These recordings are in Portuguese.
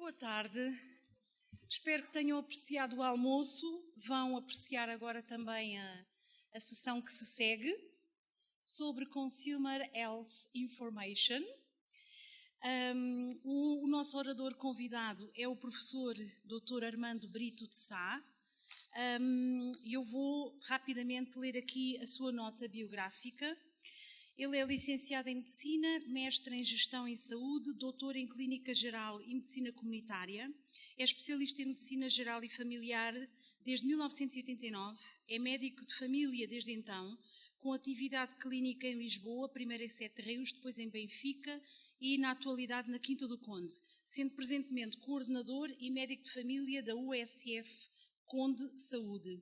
Boa tarde, espero que tenham apreciado o almoço, vão apreciar agora também a sessão que se segue sobre Consumer Health Information. O nosso orador convidado é o professor Dr. Armando Brito de Sá. Eu vou rapidamente ler aqui a sua nota biográfica. Ele é licenciado em Medicina, mestre em Gestão em Saúde, doutor em Clínica Geral e Medicina Comunitária, é especialista em Medicina Geral e Familiar desde 1989, é médico de família desde então, com atividade clínica em Lisboa, primeiro em Sete Rios, depois em Benfica e na atualidade na Quinta do Conde, sendo presentemente coordenador e médico de família da USF Conde Saúde.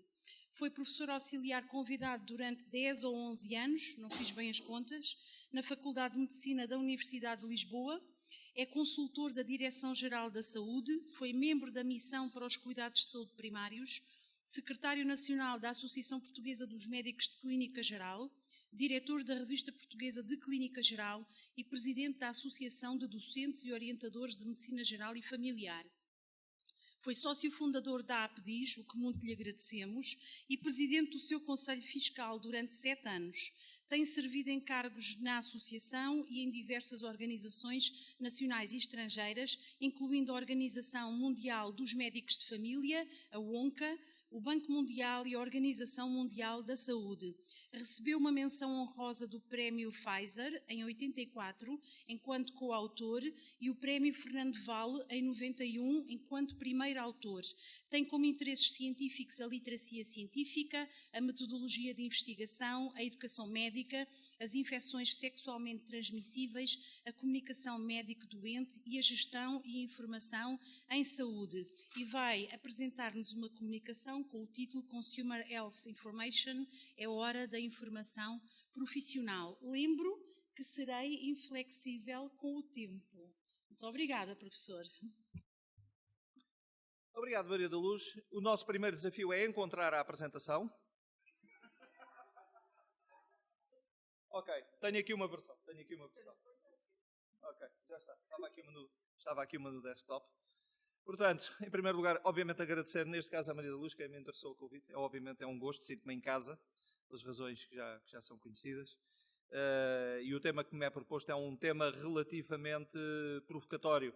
Foi professor auxiliar convidado durante 10 ou 11 anos, não fiz bem as contas, na Faculdade de Medicina da Universidade de Lisboa, é consultor da Direção-Geral da Saúde, foi membro da Missão para os Cuidados de Saúde Primários, secretário nacional da Associação Portuguesa dos Médicos de Clínica Geral, diretor da Revista Portuguesa de Clínica Geral e presidente da Associação de Docentes e Orientadores de Medicina Geral e Familiar. Foi sócio fundador da APDIS, o que muito lhe agradecemos, e presidente do seu Conselho Fiscal durante 7 anos. Tem servido em cargos na Associação e em diversas organizações nacionais e estrangeiras, incluindo a Organização Mundial dos Médicos de Família, a ONCA, o Banco Mundial e a Organização Mundial da Saúde. Recebeu uma menção honrosa do Prémio Pfizer, em 84, enquanto coautor, e o Prémio Fernando Valle, em 91, enquanto primeiro autor. Tem como interesses científicos a literacia científica, a metodologia de investigação, a educação médica, as infecções sexualmente transmissíveis, a comunicação médico-doente e a gestão e informação em saúde. E vai apresentar-nos uma comunicação com o título Consumer Health Information, é hora da informação profissional. Lembro que serei inflexível com o tempo. Muito obrigada, professor. Obrigado, Maria da Luz. O nosso primeiro desafio é encontrar a apresentação. Ok, tenho aqui uma versão. Ok, já está. Estava aqui uma no desktop. Portanto, em primeiro lugar, obviamente agradecer, neste caso, à Maria da Luz, que me interessou o convite. Obviamente é um gosto, sinto-me em casa, pelas razões que já são conhecidas. E o tema que me é proposto é um tema relativamente provocatório.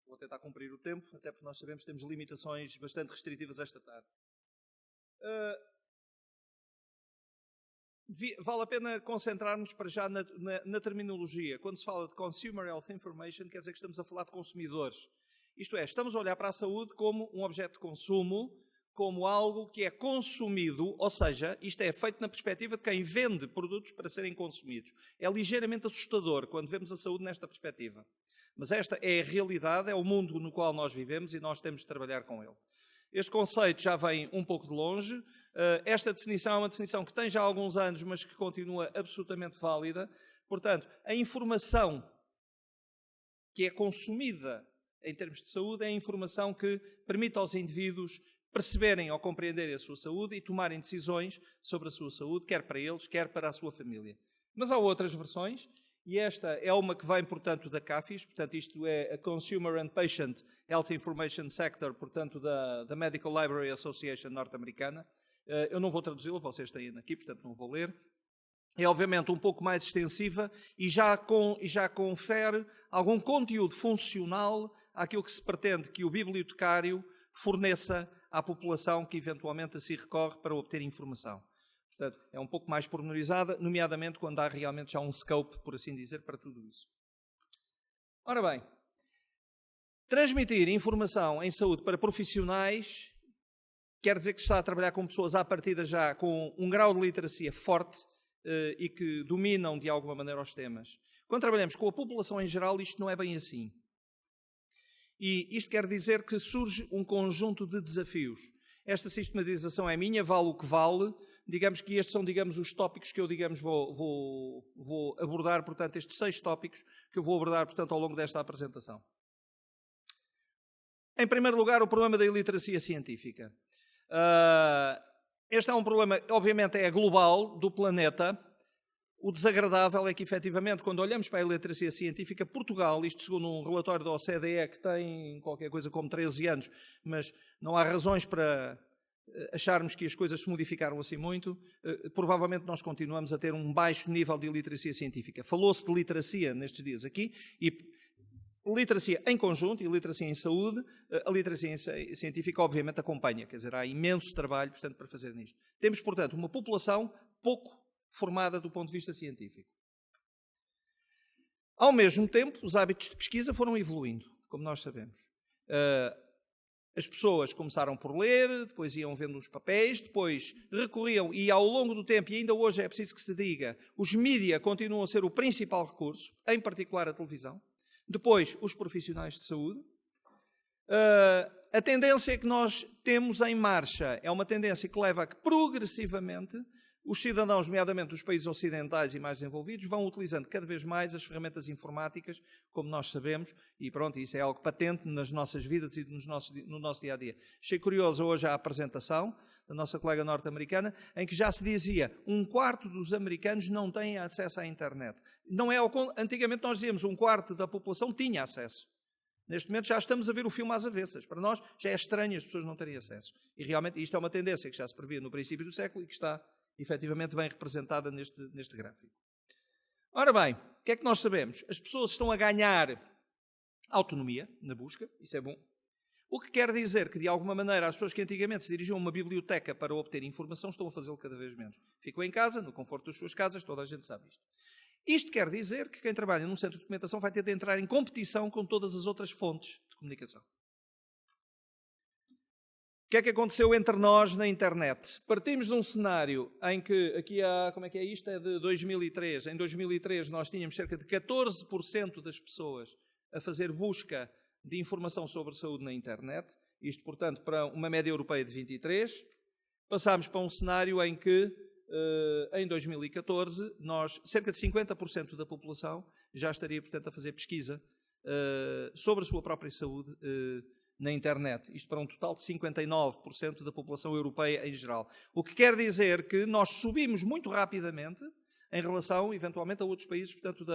Vou tentar cumprir o tempo, até porque nós sabemos que temos limitações bastante restritivas esta tarde. Vale a pena concentrar-nos para já na terminologia. Quando se fala de Consumer Health Information, quer dizer que estamos a falar de consumidores. Isto é, estamos a olhar para a saúde como um objeto de consumo, como algo que é consumido, ou seja, isto é feito na perspectiva de quem vende produtos para serem consumidos. É ligeiramente assustador quando vemos a saúde nesta perspectiva. Mas esta é a realidade, é o mundo no qual nós vivemos e nós temos de trabalhar com ele. Este conceito já vem um pouco de longe. Esta definição é uma definição que tem já alguns anos, mas que continua absolutamente válida. Portanto, a informação que é consumida em termos de saúde é a informação que permite aos indivíduos perceberem ou compreenderem a sua saúde e tomarem decisões sobre a sua saúde, quer para eles, quer para a sua família. Mas há outras versões. E esta é uma que vem, portanto, da CAFIS, portanto, isto é a Consumer and Patient Health Information Sector, portanto, da Medical Library Association norte-americana. Eu não vou traduzi-la, vocês têm aqui, portanto, não vou ler. É, obviamente, um pouco mais extensiva e já confere algum conteúdo funcional àquilo que se pretende que o bibliotecário forneça à população que, eventualmente, assim recorre para obter informação. Portanto, é um pouco mais pormenorizada, nomeadamente quando há realmente já um scope, por assim dizer, para tudo isso. Ora bem, transmitir informação em saúde para profissionais quer dizer que se está a trabalhar com pessoas à partida já com um grau de literacia forte e que dominam de alguma maneira os temas. Quando trabalhamos com a população em geral, isto não é bem assim. E isto quer dizer que surge um conjunto de desafios. Esta sistematização é minha, vale o que vale. Digamos que estes são, os tópicos que eu, vou abordar, portanto, estes 6 tópicos que eu vou abordar, portanto, ao longo desta apresentação. Em primeiro lugar, o problema da iliteracia científica. Este é um problema, obviamente, é global, do planeta. O desagradável é que, efetivamente, quando olhamos para a iliteracia científica, Portugal, isto segundo um relatório da OCDE que tem qualquer coisa como 13 anos, mas não há razões para acharmos que as coisas se modificaram assim muito, provavelmente nós continuamos a ter um baixo nível de iliteracia científica. Falou-se de literacia nestes dias aqui, e literacia em conjunto e literacia em saúde, a literacia científica obviamente acompanha, quer dizer, há imenso trabalho, portanto, para fazer nisto. Temos, portanto, uma população pouco formada do ponto de vista científico. Ao mesmo tempo, os hábitos de pesquisa foram evoluindo, como nós sabemos. As pessoas começaram por ler, depois iam vendo os papéis, depois recorriam, e ao longo do tempo, e ainda hoje é preciso que se diga, os mídia continuam a ser o principal recurso, em particular a televisão. Depois, os profissionais de saúde. A tendência que nós temos em marcha é uma tendência que leva a que, progressivamente, os cidadãos, nomeadamente dos países ocidentais e mais desenvolvidos, vão utilizando cada vez mais as ferramentas informáticas, como nós sabemos, e pronto, isso é algo patente nas nossas vidas e no nosso dia-a-dia. Achei curioso hoje a apresentação da nossa colega norte-americana, em que já se dizia 1/4 dos americanos não têm acesso à internet. Não é antigamente nós dizíamos 1/4 da população tinha acesso. Neste momento já estamos a ver o filme às avessas. Para nós já é estranho as pessoas não terem acesso. E realmente isto é uma tendência que já se previa no princípio do século e que está efetivamente bem representada neste gráfico. Ora bem, o que é que nós sabemos? As pessoas estão a ganhar autonomia na busca, isso é bom. O que quer dizer que, de alguma maneira, as pessoas que antigamente se dirigiam a uma biblioteca para obter informação estão a fazê-lo cada vez menos. Ficam em casa, no conforto das suas casas, toda a gente sabe isto. Isto quer dizer que quem trabalha num centro de documentação vai ter de entrar em competição com todas as outras fontes de comunicação. O que é que aconteceu entre nós na internet? Partimos de um cenário em que, aqui há, como é que é isto? É de 2003. Em 2003 nós tínhamos cerca de 14% das pessoas a fazer busca de informação sobre saúde na internet. Isto, portanto, para uma média europeia de 23. Passámos para um cenário em que, em 2014, cerca de 50% da população já estaria, portanto, a fazer pesquisa sobre a sua própria saúde na internet. Isto para um total de 59% da população europeia em geral. O que quer dizer que nós subimos muito rapidamente em relação, eventualmente, a outros países, portanto,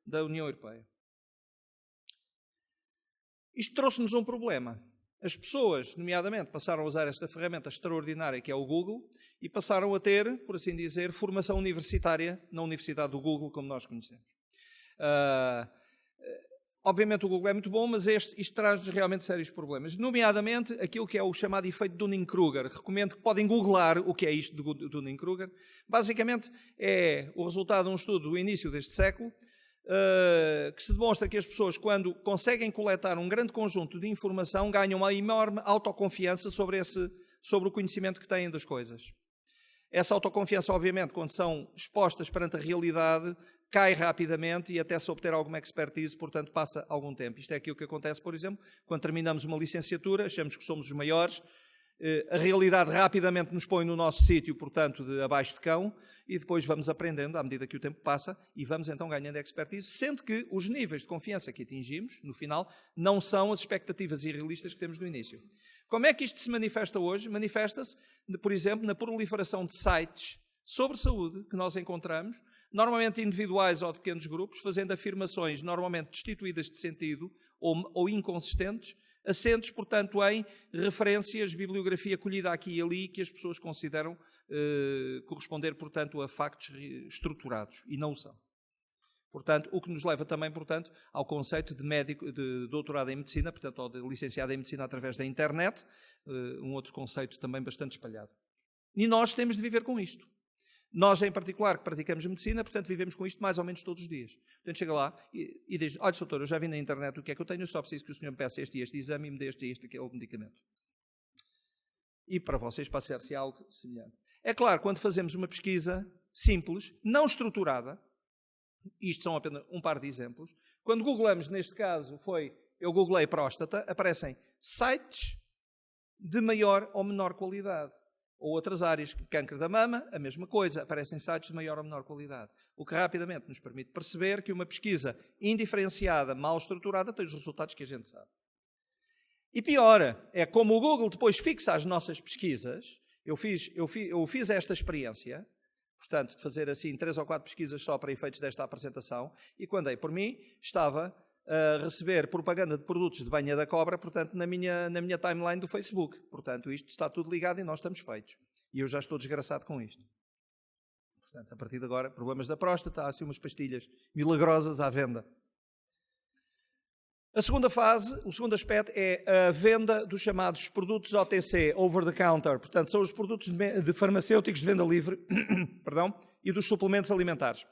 da União Europeia. Isto trouxe-nos um problema. As pessoas, nomeadamente, passaram a usar esta ferramenta extraordinária que é o Google e passaram a ter, por assim dizer, formação universitária na Universidade do Google, como nós conhecemos. Obviamente o Google é muito bom, mas isto traz realmente sérios problemas. Nomeadamente, aquilo que é o chamado efeito Dunning-Kruger. Recomendo que podem googlar o que é isto de Dunning-Kruger. Basicamente, é o resultado de um estudo do início deste século, que se demonstra que as pessoas, quando conseguem coletar um grande conjunto de informação, ganham uma enorme autoconfiança sobre o conhecimento que têm das coisas. Essa autoconfiança, obviamente, quando são expostas perante a realidade, cai rapidamente e até se obter alguma expertise, portanto, passa algum tempo. Isto é aquilo que acontece, por exemplo, quando terminamos uma licenciatura, achamos que somos os maiores, a realidade rapidamente nos põe no nosso sítio, portanto, de abaixo de cão, e depois vamos aprendendo à medida que o tempo passa e vamos então ganhando expertise, sendo que os níveis de confiança que atingimos, no final, não são as expectativas irrealistas que temos no início. Como é que isto se manifesta hoje? Manifesta-se, por exemplo, na proliferação de sites sobre saúde que nós encontramos, normalmente individuais ou de pequenos grupos, fazendo afirmações normalmente destituídas de sentido ou inconsistentes, assentes, portanto, em referências, bibliografia colhida aqui e ali, que as pessoas consideram corresponder, portanto, a factos estruturados, e não o são. Portanto, o que nos leva também, portanto, ao conceito de médico, de doutorado em medicina, portanto, ou de licenciado em medicina através da internet, um outro conceito também bastante espalhado. E nós temos de viver com isto. Nós, em particular, que praticamos medicina, portanto, vivemos com isto mais ou menos todos os dias. Portanto, chega lá e diz, olha, doutor, eu já vi na internet o que é que eu tenho, eu só preciso que o senhor me peça este exame e me dê este aquele medicamento. E para vocês passa-se algo semelhante. É claro, quando fazemos uma pesquisa simples, não estruturada, isto são apenas um par de exemplos, quando googlamos, neste caso, eu googlei próstata, aparecem sites de maior ou menor qualidade. Ou outras áreas, câncer da mama, a mesma coisa, aparecem sites de maior ou menor qualidade. O que rapidamente nos permite perceber que uma pesquisa indiferenciada, mal estruturada, tem os resultados que a gente sabe. E pior, é como o Google depois fixa as nossas pesquisas. Eu fiz esta experiência, portanto, de fazer assim 3 ou 4 pesquisas só para efeitos desta apresentação, e quando dei por mim, estava a receber propaganda de produtos de banha da cobra, portanto, na minha timeline do Facebook. Portanto, isto está tudo ligado e nós estamos feitos. E eu já estou desgraçado com isto. Portanto, a partir de agora, problemas da próstata, há assim umas pastilhas milagrosas à venda. A segunda fase, o segundo aspecto é a venda dos chamados produtos OTC, over the counter. Portanto, são os produtos de farmacêuticos de venda livre perdão, e dos suplementos alimentares.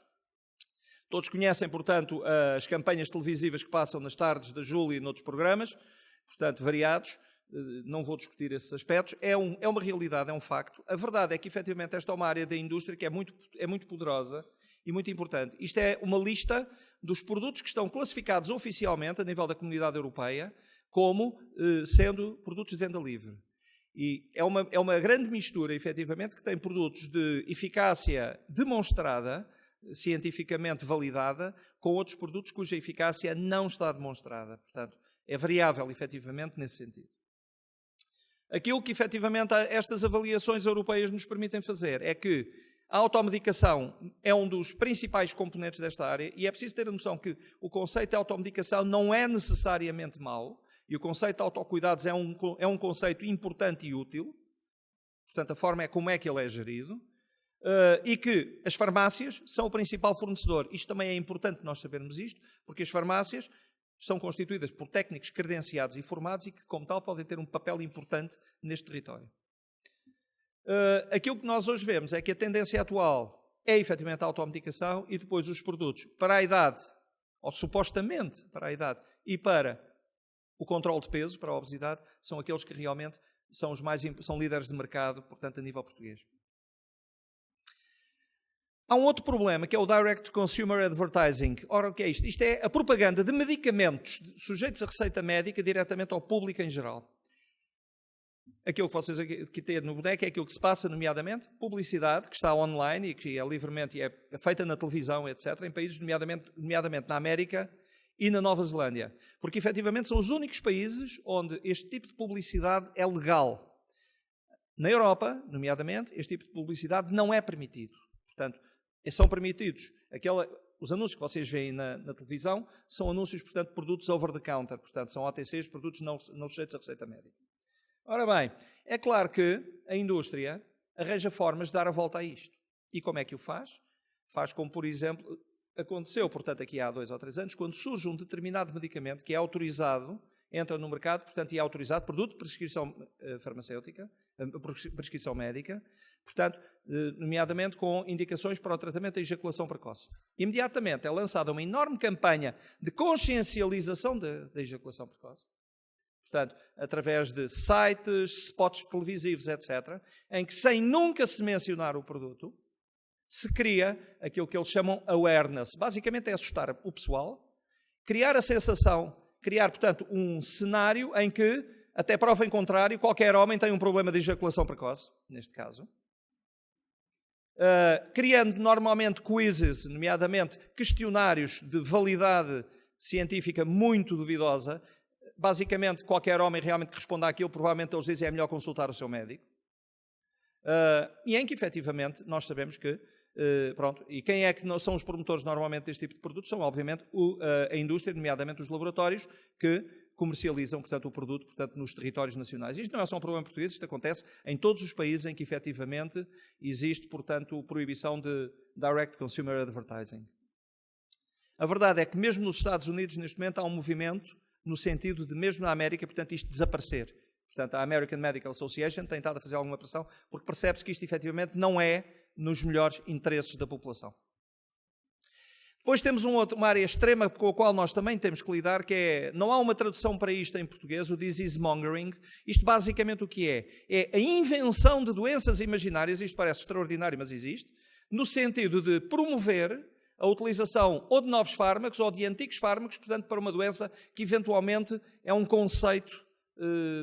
Todos conhecem, portanto, as campanhas televisivas que passam nas tardes da Júlia e noutros programas, portanto, variados. Não vou discutir esses aspectos. É uma realidade, é um facto. A verdade é que, efetivamente, esta é uma área da indústria que é muito poderosa e muito importante. Isto é uma lista dos produtos que estão classificados oficialmente, a nível da Comunidade Europeia, como sendo produtos de venda livre. E é uma grande mistura, efetivamente, que tem produtos de eficácia demonstrada, cientificamente validada, com outros produtos cuja eficácia não está demonstrada. Portanto, é variável, efetivamente, nesse sentido. Aquilo que, efetivamente, estas avaliações europeias nos permitem fazer é que a automedicação é um dos principais componentes desta área e é preciso ter a noção que o conceito de automedicação não é necessariamente mau e o conceito de autocuidados é um conceito importante e útil. Portanto, a forma é como é que ele é gerido. E que as farmácias são o principal fornecedor. Isto também é importante nós sabermos isto, porque as farmácias são constituídas por técnicos credenciados e formados e que, como tal, podem ter um papel importante neste território. Aquilo que nós hoje vemos é que a tendência atual é, efetivamente, a automedicação e depois os produtos para a idade, ou supostamente para a idade, e para o controle de peso, para a obesidade, são aqueles que realmente são líderes de mercado, portanto, a nível português. Há um outro problema, que é o Direct Consumer Advertising. Ora, o que é isto? Isto é a propaganda de medicamentos sujeitos a receita médica diretamente ao público em geral. Aquilo que vocês aqui têm no boneco é aquilo que se passa, nomeadamente, publicidade, que está online e que é livremente e é feita na televisão, etc., em países, nomeadamente na América e na Nova Zelândia. Porque, efetivamente, são os únicos países onde este tipo de publicidade é legal. Na Europa, nomeadamente, este tipo de publicidade não é permitido. Portanto, são permitidos. Os anúncios que vocês veem na televisão são anúncios, portanto, de produtos over the counter. Portanto, são OTCs, produtos não sujeitos à receita médica. Ora bem, é claro que a indústria arranja formas de dar a volta a isto. E como é que o faz? Faz como, por exemplo, aconteceu, portanto, aqui há 2 ou 3 anos, quando surge um determinado medicamento que é autorizado, entra no mercado, portanto, e é autorizado, produto de prescrição farmacêutica, prescrição médica, portanto, nomeadamente com indicações para o tratamento da ejaculação precoce. Imediatamente é lançada uma enorme campanha de consciencialização da ejaculação precoce, portanto, através de sites, spots televisivos, etc., em que, sem nunca se mencionar o produto, se cria aquilo que eles chamam awareness. Basicamente é assustar o pessoal, criar a sensação, criar, portanto, um cenário em que, até prova em contrário, qualquer homem tem um problema de ejaculação precoce, neste caso. Criando normalmente quizzes, nomeadamente questionários de validade científica muito duvidosa. Basicamente, qualquer homem realmente que responda àquilo, provavelmente eles dizem é melhor consultar o seu médico. E em que, efetivamente, nós sabemos que, e quem é que são os promotores normalmente deste tipo de produtos? São, obviamente, a indústria, nomeadamente os laboratórios, que comercializam, portanto, o produto, portanto, nos territórios nacionais. Isto não é só um problema português, isto acontece em todos os países em que, efetivamente, existe, portanto, proibição de Direct Consumer Advertising. A verdade é que, mesmo nos Estados Unidos, neste momento, há um movimento no sentido de, mesmo na América, portanto, isto desaparecer. Portanto, a American Medical Association tem estado a fazer alguma pressão, porque percebe-se que isto, efetivamente, não é nos melhores interesses da população. Depois temos uma área extrema com a qual nós também temos que lidar, que é, não há uma tradução para isto em português, o disease mongering. Isto basicamente o que é? É a invenção de doenças imaginárias, isto parece extraordinário, mas existe, no sentido de promover a utilização ou de novos fármacos ou de antigos fármacos, portanto, para uma doença que eventualmente é um conceito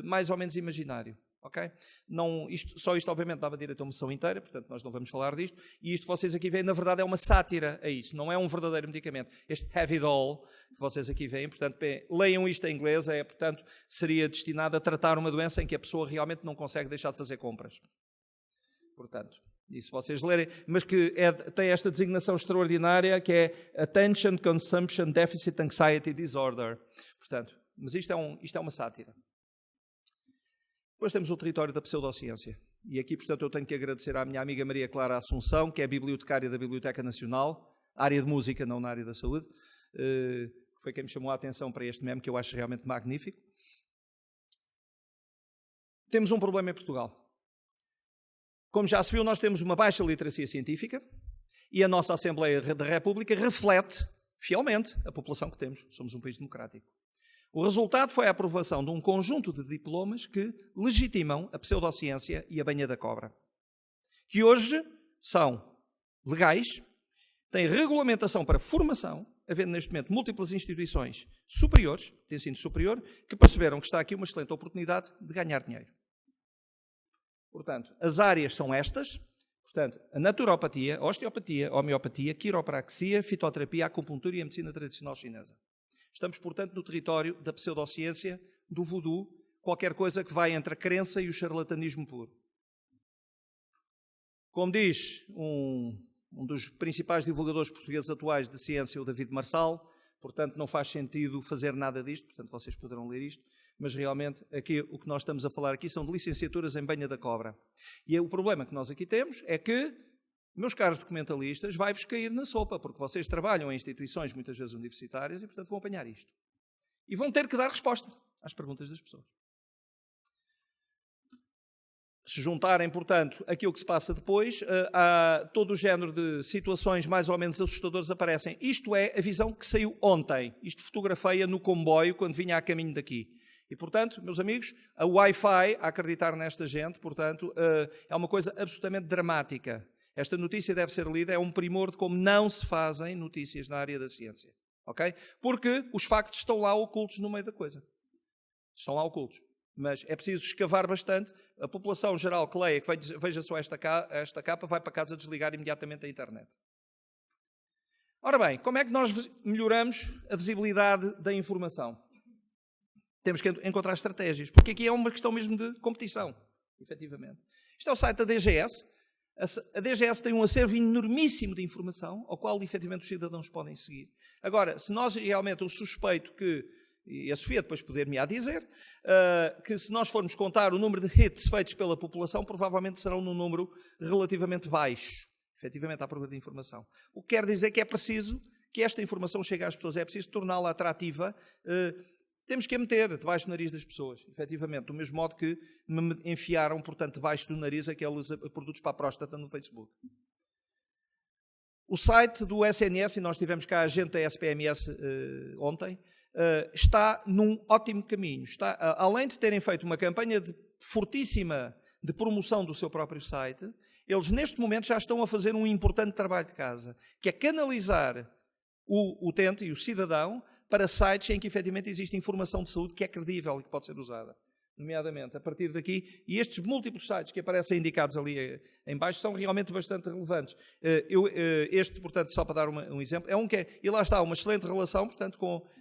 mais ou menos imaginário. Okay? Só isto, obviamente, dava direito a uma sessão inteira, portanto, nós não vamos falar disto. E isto que vocês aqui veem, na verdade, é uma sátira a isso, não é um verdadeiro medicamento. Este have it all que vocês aqui veem, portanto, leiam isto em inglês, portanto, seria destinado a tratar uma doença em que a pessoa realmente não consegue deixar de fazer compras. Portanto, E se vocês lerem, mas que tem esta designação extraordinária que é Attention Consumption Deficit Anxiety Disorder. Portanto, mas isto é uma sátira. Depois temos o território da pseudociência. E aqui, portanto, eu tenho que agradecer à minha amiga Maria Clara Assunção, que é bibliotecária da Biblioteca Nacional, área de música, não na área da saúde, foi quem me chamou a atenção para este meme, que eu acho realmente magnífico. Temos um problema em Portugal. Como já se viu, nós temos uma baixa literacia científica e a nossa Assembleia da República reflete fielmente a população que temos. Somos um país democrático. O resultado foi a aprovação de um conjunto de diplomas que legitimam a pseudociência e a banha da cobra, que hoje são legais, têm regulamentação para formação, havendo neste momento múltiplas instituições superiores, de ensino superior, que perceberam que está aqui uma excelente oportunidade de ganhar dinheiro. Portanto, as áreas são estas. Portanto, a naturopatia, a osteopatia, a homeopatia, quiropraxia, fitoterapia, a acupuntura e a medicina tradicional chinesa. Estamos, portanto, no território da pseudociência, do voodoo, qualquer coisa que vai entre a crença e o charlatanismo puro. Como diz um dos principais divulgadores portugueses atuais de ciência, o David Marçal, portanto, não faz sentido fazer nada disto, portanto, vocês poderão ler isto, mas realmente aqui, o que nós estamos a falar aqui são de licenciaturas em banha da cobra. E o problema que nós aqui temos é que, meus caros documentalistas, vai-vos cair na sopa, porque vocês trabalham em instituições, muitas vezes universitárias, e, portanto, vão apanhar isto. E vão ter que dar resposta às perguntas das pessoas. Se juntarem, portanto, aquilo que se passa depois, todo o género de situações mais ou menos assustadoras aparecem. Isto é a visão que saiu ontem. Isto fotografei-a no comboio quando vinha a caminho daqui. E, portanto, meus amigos, a Wi-Fi, a acreditar nesta gente, portanto, é uma coisa absolutamente dramática. Esta notícia deve ser lida, é um primor de como não se fazem notícias na área da ciência. Ok? Porque os factos estão lá ocultos no meio da coisa. Estão lá ocultos. Mas é preciso escavar bastante. A população geral que leia, que veja só esta capa, vai para casa desligar imediatamente a internet. Ora bem, como é que nós melhoramos a visibilidade da informação? Temos que encontrar estratégias, porque aqui é uma questão mesmo de competição, efetivamente. Isto é o site da DGS. A DGS tem um acervo enormíssimo de informação, ao qual, efetivamente, os cidadãos podem seguir. Agora, se nós realmente, eu suspeito que, e a Sofia depois poder-me-á dizer, que se nós formos contar o número de hits feitos pela população, provavelmente serão num número relativamente baixo, efetivamente, à procura de informação. O que quer dizer que é preciso que esta informação chegue às pessoas, é preciso torná-la atrativa. Temos que a meter debaixo do nariz das pessoas, efetivamente, do mesmo modo que me enfiaram, portanto, debaixo do nariz aqueles produtos para a próstata no Facebook. O site do SNS, e nós tivemos cá a gente da SPMS ontem, está num ótimo caminho. Além de terem feito uma campanha fortíssima de promoção do seu próprio site, eles neste momento já estão a fazer um importante trabalho de casa, que é canalizar o utente e o cidadão para sites em que efetivamente existe informação de saúde que é credível e que pode ser usada. Nomeadamente, a partir daqui, e estes múltiplos sites que aparecem indicados ali em baixo são realmente bastante relevantes. Este, portanto, só para dar um exemplo, é um que é, e lá está, uma excelente relação, portanto,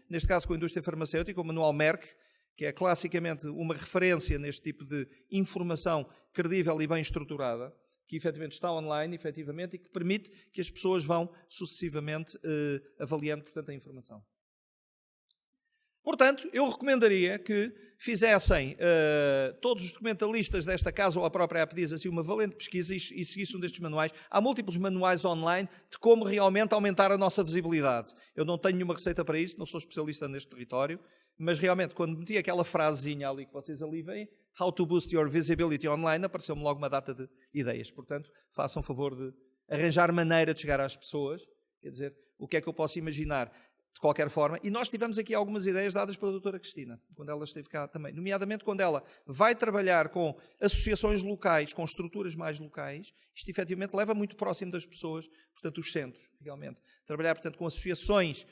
neste caso com a indústria farmacêutica, o Manual Merck, que é classicamente uma referência neste tipo de informação credível e bem estruturada, que efetivamente está online, efetivamente, e que permite que as pessoas vão sucessivamente avaliando, portanto, a informação. Portanto, eu recomendaria que fizessem todos os documentalistas desta casa ou a própria APDIS assim, uma valente pesquisa e seguissem um destes manuais. Há múltiplos manuais online de como realmente aumentar a nossa visibilidade. Eu não tenho nenhuma receita para isso, não sou especialista neste território, mas realmente quando meti aquela frasezinha ali que vocês ali veem, How to Boost Your Visibility Online, apareceu-me logo uma data de ideias. Portanto, façam favor de arranjar maneira de chegar às pessoas, quer dizer, o que é que eu posso imaginar? De qualquer forma, e nós tivemos aqui algumas ideias dadas pela doutora Cristina, quando ela esteve cá também, nomeadamente quando ela vai trabalhar com associações locais, com estruturas mais locais, isto efetivamente leva muito próximo das pessoas, portanto os centros, realmente. Trabalhar, portanto, com associações,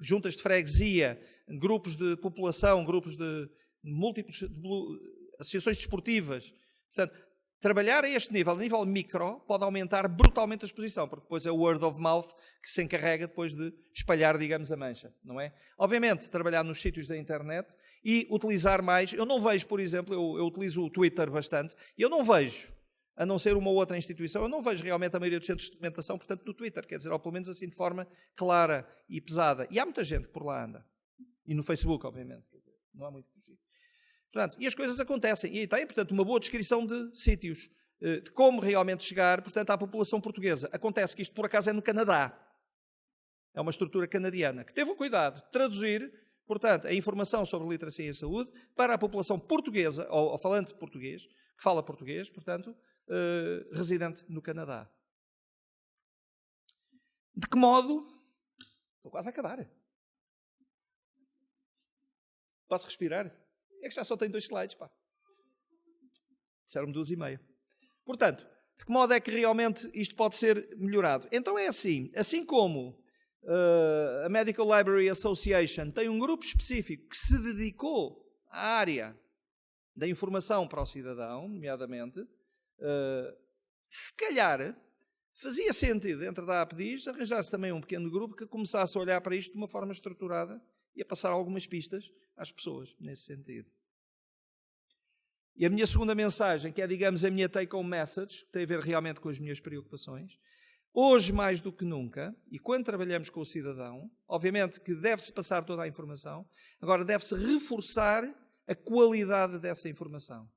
juntas de freguesia, grupos de população, grupos de múltiplos, associações desportivas, portanto, trabalhar a este nível, a nível micro, pode aumentar brutalmente a exposição, porque depois é o word of mouth que se encarrega depois de espalhar, digamos, a mancha, não é? Obviamente, trabalhar nos sítios da internet e utilizar mais. Eu não vejo, por exemplo, eu utilizo o Twitter bastante, e eu não vejo a não ser uma outra instituição. Eu não vejo realmente a maioria dos centros de documentação, portanto, no Twitter, quer dizer, ou pelo menos assim de forma clara e pesada. E há muita gente que por lá anda. E no Facebook, obviamente. Quer dizer, não há muito que fugir. Portanto, e as coisas acontecem. E aí tem, portanto, uma boa descrição de sítios, de como realmente chegar, portanto, à população portuguesa. Acontece que isto, por acaso, é no Canadá. É uma estrutura canadiana que teve o cuidado de traduzir, portanto, a informação sobre literacia e saúde para a população portuguesa, ou falante português, que fala português, portanto, residente no Canadá. De que modo? Estou quase a acabar. Posso respirar? É que já só tenho 2 slides, pá. Disseram-me 2,5. Portanto, de que modo é que realmente isto pode ser melhorado? Então é assim como a Medical Library Association tem um grupo específico que se dedicou à área da informação para o cidadão, nomeadamente, se calhar fazia sentido, dentro da APDIS, arranjar-se também um pequeno grupo que começasse a olhar para isto de uma forma estruturada e a passar algumas pistas às pessoas, nesse sentido. E a minha segunda mensagem, que é, digamos, a minha take-home message, que tem a ver realmente com as minhas preocupações, hoje mais do que nunca, e quando trabalhamos com o cidadão, obviamente que deve-se passar toda a informação, agora deve-se reforçar a qualidade dessa informação.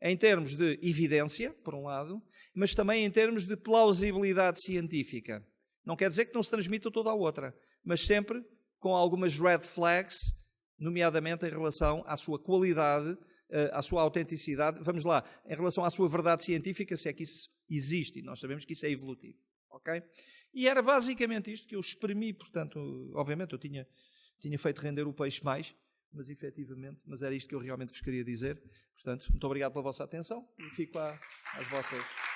Em termos de evidência, por um lado, mas também em termos de plausibilidade científica. Não quer dizer que não se transmita toda a outra, mas sempre com algumas red flags, nomeadamente em relação à sua qualidade, à sua autenticidade. Vamos lá, em relação à sua verdade científica, se é que isso existe, e nós sabemos que isso é evolutivo. Okay? E era basicamente isto que eu exprimi, portanto, obviamente eu tinha feito render o peixe mais, mas efetivamente, mas era isto que eu realmente vos queria dizer. Portanto, muito obrigado pela vossa atenção e fico às vossas...